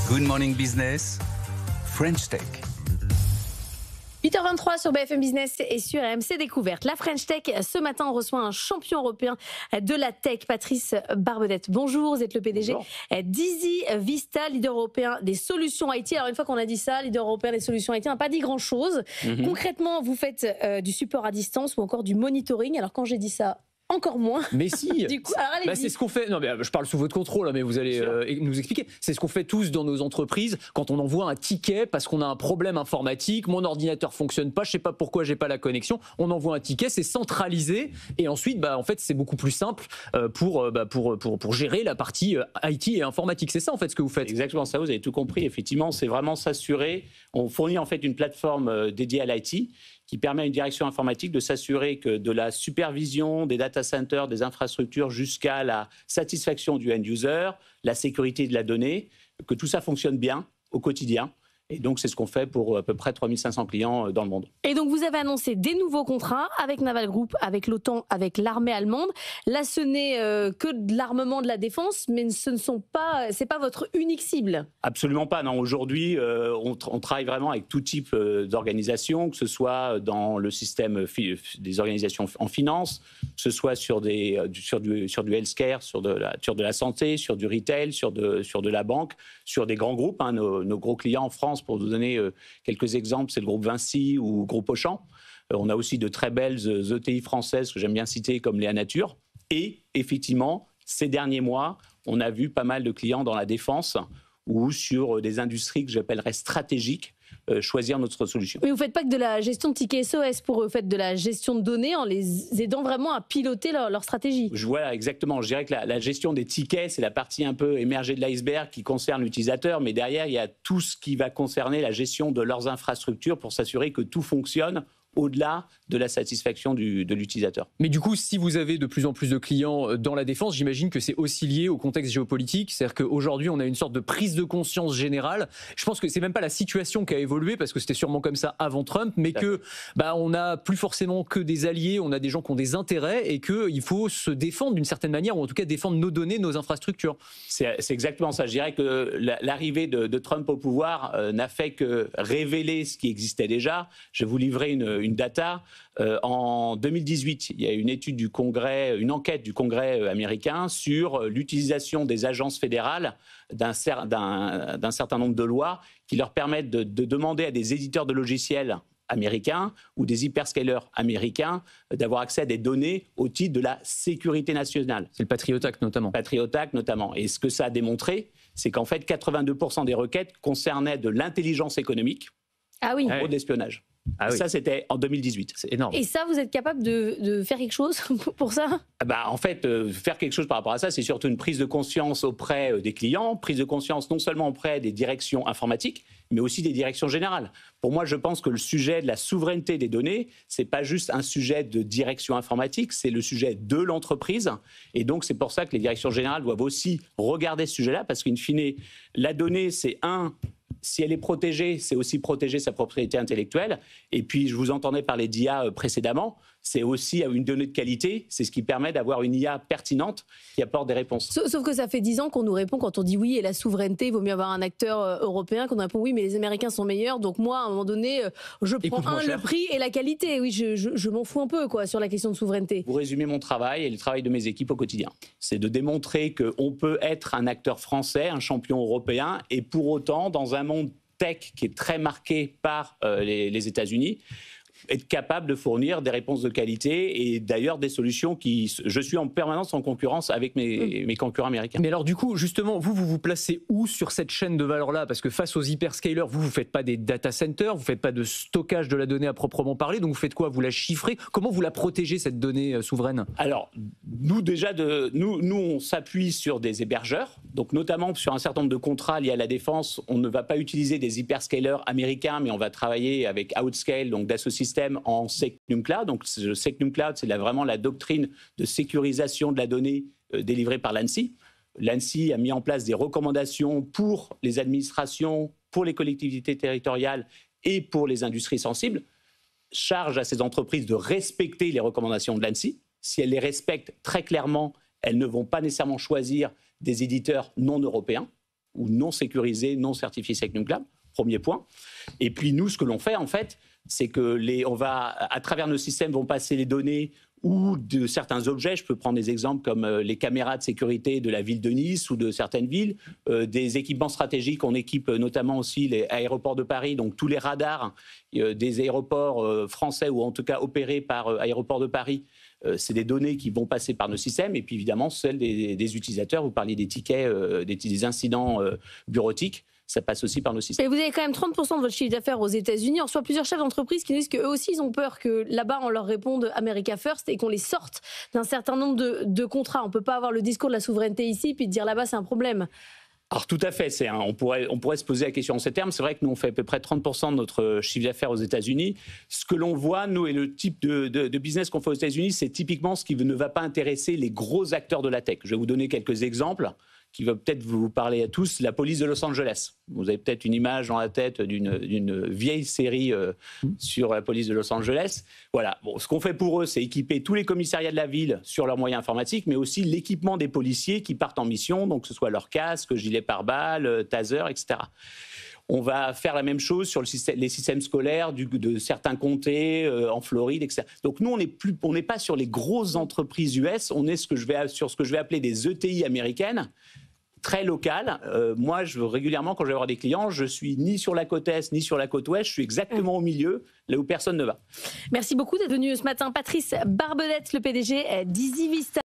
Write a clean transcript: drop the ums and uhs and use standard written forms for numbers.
Good Morning Business, French Tech. 8h23 sur BFM Business et sur RMC Découverte. La French Tech, ce matin, on reçoit un champion européen de la tech, Patrice Barbedette. Bonjour, vous êtes le PDG d'Easy Vista, leader européen des solutions IT. Alors, une fois qu'on a dit ça, leader européen des solutions IT, on n'a pas dit grand-chose. Concrètement, vous faites du support à distance ou encore du monitoring. Alors, quand j'ai dit ça, encore moins. Mais si. Du coup, alors c'est ce qu'on fait. Non, mais je parle sous votre contrôle, mais vous allez nous expliquer. C'est ce qu'on fait tous dans nos entreprises quand on envoie un ticket parce qu'on a un problème informatique. Mon ordinateur fonctionne pas. Je sais pas pourquoi j'ai pas la connexion. On envoie un ticket, c'est centralisé et ensuite, en fait, c'est beaucoup plus simple pour gérer la partie IT et informatique. C'est ça en fait ce que vous faites. Exactement ça. Vous avez tout compris. Effectivement, c'est vraiment s'assurer. On fournit en fait une plateforme dédiée à l'IT qui permet à une direction informatique de s'assurer que de la supervision des data centers, des infrastructures, jusqu'à la satisfaction du end-user, la sécurité de la donnée, que tout ça fonctionne bien au quotidien. Et donc, c'est ce qu'on fait pour à peu près 3500 clients dans le monde. Et donc, vous avez annoncé des nouveaux contrats avec Naval Group, avec l'OTAN, avec l'armée allemande. Là, ce n'est que de l'armement de la défense, mais c'est pas votre unique cible. Absolument pas. Non, aujourd'hui, on travaille vraiment avec tout type d'organisations, que ce soit dans le système des organisations en finance, que ce soit sur du healthcare, sur de la santé, sur du retail, sur de la banque, sur des grands groupes. Nos gros clients en France, pour vous donner quelques exemples, c'est le groupe Vinci ou le groupe Auchan. On a aussi de très belles ETI françaises que j'aime bien citer, comme Léa Nature. Et effectivement, ces derniers mois, on a vu pas mal de clients dans la défense ou sur des industries que j'appellerais stratégiques, choisir notre solution. Mais vous ne faites pas que de la gestion de tickets SOS pour eux, vous faites de la gestion de données en les aidant vraiment à piloter leur stratégie. Voilà, exactement. Je dirais que la gestion des tickets, c'est la partie un peu émergée de l'iceberg qui concerne l'utilisateur, mais derrière, il y a tout ce qui va concerner la gestion de leurs infrastructures pour s'assurer que tout fonctionne au-delà de la satisfaction de l'utilisateur. Mais du coup, si vous avez de plus en plus de clients dans la défense, j'imagine que c'est aussi lié au contexte géopolitique. C'est-à-dire qu'aujourd'hui, on a une sorte de prise de conscience générale. Je pense que c'est même pas la situation qui a évolué, parce que c'était sûrement comme ça avant Trump, mais que on n'a plus forcément que des alliés, on a des gens qui ont des intérêts et qu'il faut se défendre d'une certaine manière, ou en tout cas défendre nos données, nos infrastructures. C'est exactement ça. Je dirais que l'arrivée de Trump au pouvoir n'a fait que révéler ce qui existait déjà. Je vais vous livrer une data. En 2018, il y a une étude du Congrès, une enquête du Congrès américain sur l'utilisation des agences fédérales d'un certain nombre de lois qui leur permettent de demander à des éditeurs de logiciels américains ou des hyperscalers américains d'avoir accès à des données au titre de la sécurité nationale. C'est le Patriot Act notamment. Patriot Act notamment. Et ce que ça a démontré, c'est qu'en fait, 82% des requêtes concernaient de l'intelligence économique, en gros de l'espionnage. Ah oui. Ça, c'était en 2018. C'est énorme. Et ça, vous êtes capable de faire quelque chose pour ça ? En fait, faire quelque chose par rapport à ça, c'est surtout une prise de conscience auprès des clients, prise de conscience non seulement auprès des directions informatiques, mais aussi des directions générales. Pour moi, je pense que le sujet de la souveraineté des données, c'est pas juste un sujet de direction informatique, c'est le sujet de l'entreprise. Et donc, c'est pour ça que les directions générales doivent aussi regarder ce sujet-là, parce qu'in fine, la donnée, c'est si elle est protégée, c'est aussi protéger sa propriété intellectuelle. Et puis, je vous entendais parler d'IA précédemment. C'est aussi une donnée de qualité. C'est ce qui permet d'avoir une IA pertinente qui apporte des réponses. Sauf que ça fait 10 ans qu'on nous répond quand on dit oui, et la souveraineté, il vaut mieux avoir un acteur européen, qu'on nous répond oui, mais les Américains sont meilleurs. Donc moi, à un moment donné, je prends le prix et la qualité. Oui, je m'en fous un peu sur la question de souveraineté. Vous résumez mon travail et le travail de mes équipes au quotidien. C'est de démontrer qu'on peut être un acteur français, un champion européen, et pour autant, dans un monde tech qui est très marqué par les États-Unis, être capable de fournir des réponses de qualité et d'ailleurs des solutions qui... Je suis en permanence en concurrence avec mes concurrents américains. Mais alors du coup, justement, vous placez où sur cette chaîne de valeur-là ? Parce que face aux hyperscalers, vous ne faites pas des data centers, vous ne faites pas de stockage de la donnée à proprement parler, donc vous faites quoi ? Vous la chiffrez ? Comment vous la protégez, cette donnée souveraine ? Alors, nous déjà, nous on s'appuie sur des hébergeurs, donc notamment sur un certain nombre de contrats liés à la défense, on ne va pas utiliser des hyperscalers américains, mais on va travailler avec Outscale, donc Dassault Systèmes, en Secnum Cloud. Donc, le Secnum Cloud, c'est vraiment la doctrine de sécurisation de la donnée délivrée par l'ANSSI. L'ANSSI a mis en place des recommandations pour les administrations, pour les collectivités territoriales et pour les industries sensibles. Charge à ces entreprises de respecter les recommandations de l'ANSSI. Si elles les respectent très clairement, elles ne vont pas nécessairement choisir des éditeurs non européens. ou non sécurisés, non certifiés SecNumCloud. Premier point. Et puis nous, ce que l'on fait en fait, c'est que on va, à travers nos systèmes, vont passer les données ou de certains objets. Je peux prendre des exemples comme les caméras de sécurité de la ville de Nice ou de certaines villes, des équipements stratégiques. On équipe notamment aussi les aéroports de Paris, donc tous les radars des aéroports français ou en tout cas opérés par Aéroports de Paris. C'est des données qui vont passer par nos systèmes et puis évidemment celles des utilisateurs. Vous parliez des tickets, des incidents bureautiques. Ça passe aussi par nos systèmes. Et vous avez quand même 30% de votre chiffre d'affaires aux États-Unis. On reçoit plusieurs chefs d'entreprise qui nous disent qu'eux aussi, ils ont peur que là-bas, on leur réponde America First et qu'on les sorte d'un certain nombre de contrats. On ne peut pas avoir le discours de la souveraineté ici puis dire là-bas, c'est un problème. Alors tout à fait, on pourrait se poser la question en ces termes. C'est vrai que nous, on fait à peu près 30% de notre chiffre d'affaires aux États-Unis. Ce que l'on voit, nous, et le type de business qu'on fait aux États-Unis, c'est typiquement ce qui ne va pas intéresser les gros acteurs de la tech. Je vais vous donner quelques exemples qui va peut-être vous parler à tous. La police de Los Angeles. Vous avez peut-être une image dans la tête d'une vieille série sur la police de Los Angeles. Voilà. Bon, ce qu'on fait pour eux, c'est équiper tous les commissariats de la ville sur leurs moyens informatiques, mais aussi l'équipement des policiers qui partent en mission, donc que ce soit leur casque, gilet pare-balles, taser, etc. On va faire la même chose sur les systèmes scolaires de certains comtés en Floride, etc. Donc nous, on n'est pas sur les grosses entreprises US, on est sur ce que je vais appeler des ETI américaines, très locales. Moi, régulièrement, quand je vais avoir des clients, je suis ni sur la côte Est, ni sur la côte Ouest, je suis exactement au milieu, là où personne ne va. Merci beaucoup d'être venu ce matin. Patrice Barbedette, le PDG d'EasyVista.